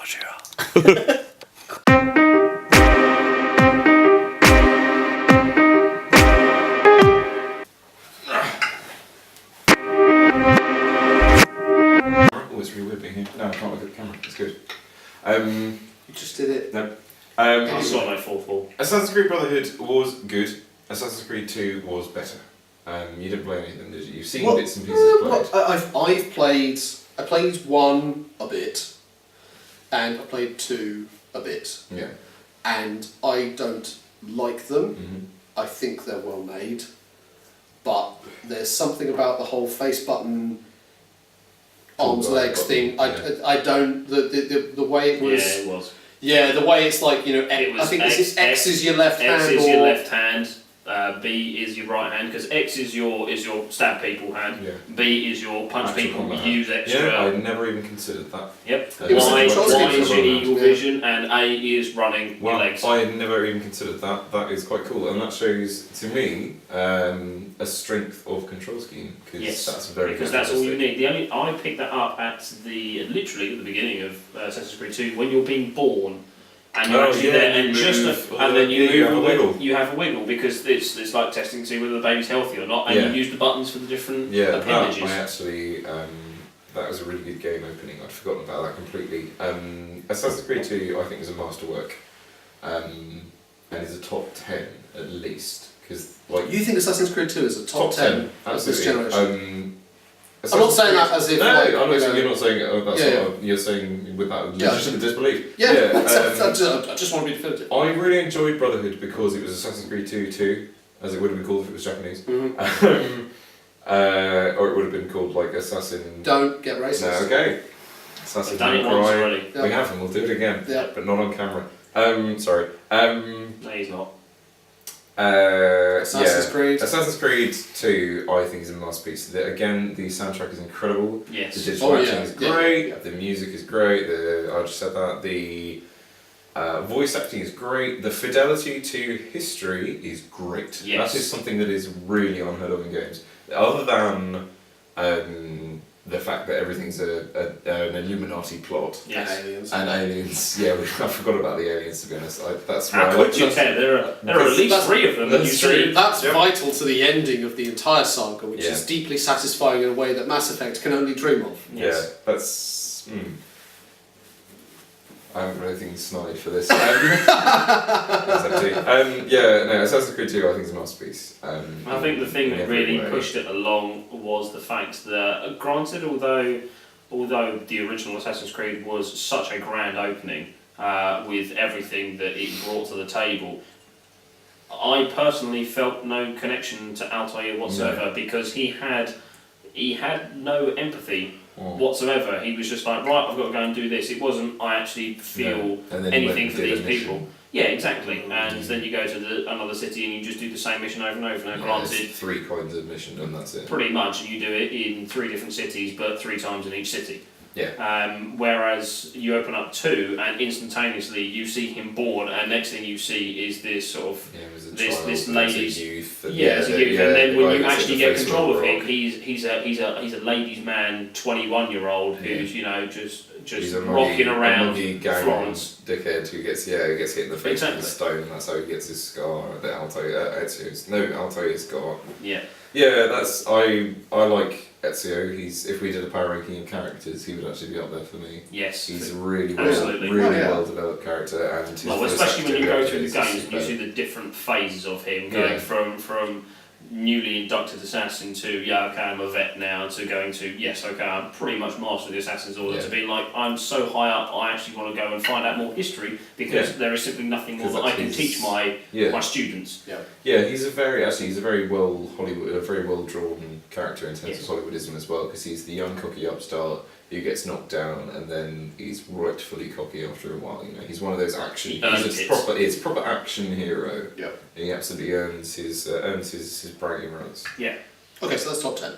Oh, it's really weird being here. No, I can't look at the camera. It's good. You just did it. No. I saw my 4-4. Assassin's Creed Brotherhood was good. Assassin's Creed 2 was better. You didn't play any of them, did you? You've seen bits and pieces played. I've played. I played 1 a bit, and I played 2 a bit. Yeah. And I don't like them. Mm-hmm. I think they're well made, but there's something about the whole face button, arms legs thing. I don't the way it was. Yeah, it was. Yeah, the way it's like, you know, It was I think X, X is your left hand. X is your left hand. B is your right hand, because X is your stab people hand. Yeah. B is your punch Actual people. combat. Use extra. Yeah, I never even considered that. Yep. It was Y a control scheme is for your running. eagle vision, and A is running your legs. I had never even considered that. That is quite cool, and that shows to me a strength of control scheme, because that's very because that's all you need. I picked that up literally at the beginning of Assassin's Creed 2 when you're being born. And you're actually there, and then you move have a wiggle. You have a wiggle, because it's like testing to see whether the baby's healthy or not, and you use the buttons for the different appendages. I actually that was a really good game opening. I'd forgotten about that completely. Assassin's Creed 2 I think is a masterwork, and is a top 10 at least, because You think Assassin's Creed 2 is a top 10 of this generation? I'm not saying that as if. No, like, I'm not saying you're not saying you're saying with that legitimate disbelief. Yeah, I just want to be definitive. I really enjoyed Brotherhood because it was Assassin's Creed 2, as it would have been called if it was Japanese. Mm-hmm. Or it would have been called like Assassin. Don't get racist. No, okay. Assassin. We've done it once already. We haven't. We'll do it again. Yeah. But not on camera. Sorry. No, he's not. Assassin's Creed. Assassin's Creed 2, I think, is a masterpiece. Again, the soundtrack is incredible. Yes. The digital acting is great. Yeah. The music is great. I just said that. The voice acting is great. The fidelity to history is great. Yes. That is something that is really unheard of in games. Other than the fact that everything's an Illuminati plot. Yes. And aliens. And aliens, yeah, I forgot about the aliens, to be honest. That's How could you tell? There are at least 3 of them that you see. That's vital to the ending of the entire saga, which is deeply satisfying in a way that Mass Effect can only dream of. Yes. Yeah, that's... I haven't got anything snide for this. Assassin's Creed 2 I think is a masterpiece. I think the thing that really pushed it along was the fact that, granted, although the original Assassin's Creed was such a grand opening with everything that it brought to the table, I personally felt no connection to Altair whatsoever, because he had no empathy whatsoever. He was just like, right, I've got to go and do this. It wasn't, I actually feel anything for these people. Yeah, exactly. And then you go to another city and you just do the same mission over and over. Now, granted, 3 coins of mission and that's it. Pretty much, and you do it in 3 different cities, but 3 times in each city. Yeah. Whereas you open up 2 and instantaneously you see him born, and next thing you see is this sort of this lady's youth. And then when you actually get control of him, he's a ladies' man, 21-year-old who's just rocking around Florence. Dickhead who gets hit in the face with a stone, and that's how he gets his scar. The Altair's scar. Yeah. Yeah, that's I like Ezio. If we did a power ranking of characters, he would actually be up there for me. Yes. He's a really absolutely well developed character, and especially when you go through the games and you see the different phases of him going from newly inducted assassin to I'm a vet now, to going to I'm pretty much master of the Assassin's Order, to being like, I'm so high up I actually want to go and find out more history, because there is simply nothing more that I can teach my students. He's a very well drawn character in terms of Hollywoodism as well, because he's the young cocky upstart who gets knocked down and then he's rightfully cocky after a while. He's one of those action. He's a proper action hero. Yeah. He absolutely earns his bragging rights. Yeah. Okay, so that's top 10.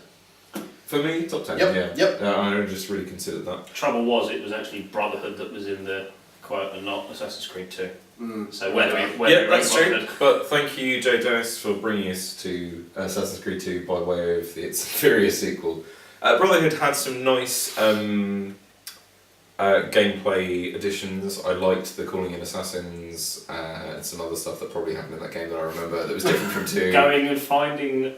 For me, top 10. Yep. I just really considered that. Trouble was, it was actually Brotherhood that was in the quote, and not Assassin's Creed 2. So that's true. But thank you, Joe Dice, for bringing us to Assassin's Creed 2 by way of its inferior sequel. Brotherhood had some nice gameplay additions. I liked the calling in assassins and some other stuff that probably happened in that game that I remember that was different from 2. Going and finding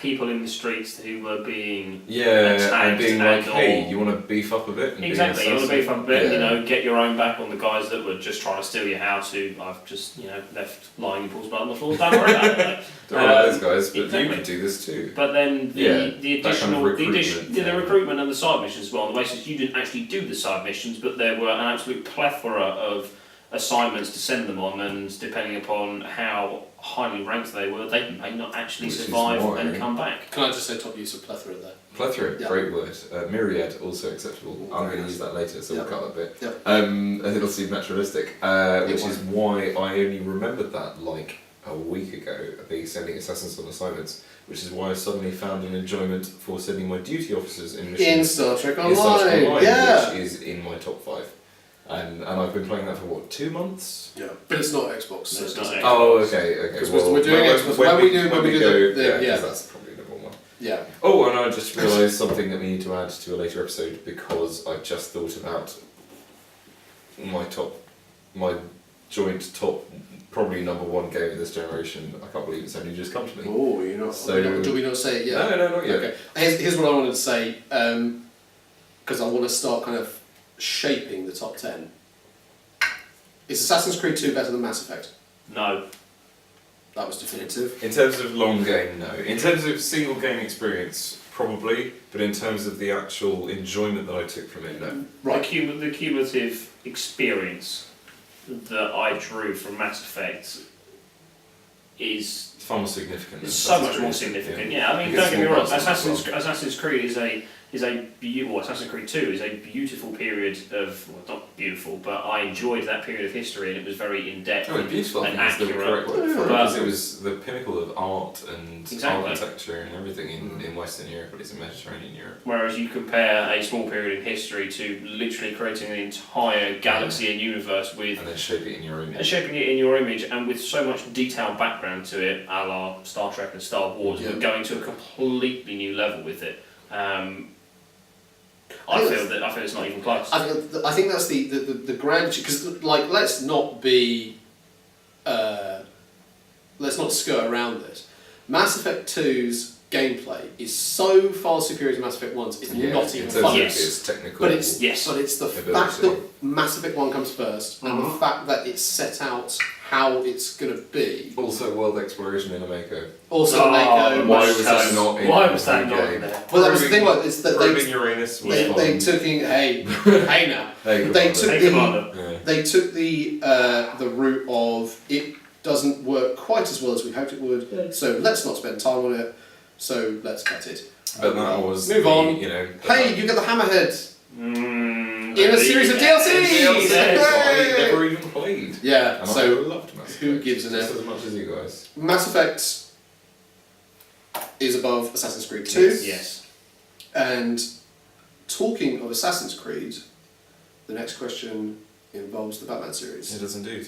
people in the streets who were being attacked and being like, and hey, you want to beef up a bit? And exactly, be you an want to beef up a bit, assassin? you know, get your own back on the guys that were just trying to steal your house who I've just, you know, left lying in Paul's blood on the floor. Don't worry about it. Don't worry about those guys, but exactly. you could do this too. But then the additional, the recruitment and the side missions as well, on the basis you didn't actually do the side missions, but there were an absolute plethora of assignments to send them on, and depending upon how highly ranked they were, they may not actually survive and come back. Can I just say top use of plethora there? Plethora, Yep. great word. Myriad, also acceptable. I'm going to use that later, so we'll cut that bit. Yep. And it'll seem naturalistic, which is why I only remembered that like a week ago, me sending assassins on assignments, which is why I suddenly found an enjoyment for sending my duty officers in missions In Star Trek Online, in Star Trek Online, yeah. which is in my top 5. And I've been playing that for what, 2 months? Yeah, but it's not Xbox. So It's not doesn't- Xbox. Oh, okay. Because we're doing Xbox. When we do the yeah, 'cause that's probably number 1. Yeah. Oh, and I just realised something that we need to add to a later episode, because I just thought about my joint top, probably number 1 game of this generation. I can't believe it's only just come to me. Oh, you're not. So- do we not say it yet? No, not yet. Okay. Here's what I wanted to say, because I want to start kind of shaping the top 10. Is Assassin's Creed 2 better than Mass Effect? No. That was definitive. In terms of long game, no. In terms of single game experience, probably. But in terms of the actual enjoyment that I took from it, no. Right. The cumulative experience that I drew from Mass Effect is It's far more significant. It's so much more significant. Yeah, I mean, don't get me wrong. Assassin's Creed is a Assassin's Creed 2 is a beautiful period of, well, not beautiful, but I enjoyed that period of history, and it was very in depth. Oh, beautiful and is the accurate. correct word for it, But- because it was the pinnacle of art and Exactly. architecture and everything in Western Europe, but it's in Mediterranean Europe. Whereas you compare a small period in history to literally creating an entire galaxy and universe with And then shape it in your image. and shaping it in your image, and with so much detailed background to it, a la Star Trek and Star Wars, Yeah. we're going to a completely new level with it. I I think feel it's not even close. I think that's the grand, because like let's not skirt around this. Mass Effect 2's gameplay is so far superior to Mass Effect 1's. It's not even in fun. terms of its technical. But it's Yes. but it's the ability. fact that Mass Effect 1 comes first, and the Mhm. fact that it's set out how it's going to be. Also, world exploration in a Mako. Also, Oh, Mako. Why was that not in Why the was that free not game? there? Well, that was the thing. Like, it's that Probing Uranus was fun. they took in hey now. Hey, They Commander. took Hey, the Commander. Yeah. they took the route of it doesn't work quite as well as we hoped it would. So let's not spend time on it. So let's cut it. But that was Move on. You know. Hey, you get the hammerhead In in a series of DLCs. DLCs Yay! I never even played. Yeah. And So I loved Mass who Effect gives an just F? as much as you guys. Mass Effect is above Assassin's Creed 2. Yes. And talking of Assassin's Creed, the next question involves the Batman series. It does indeed.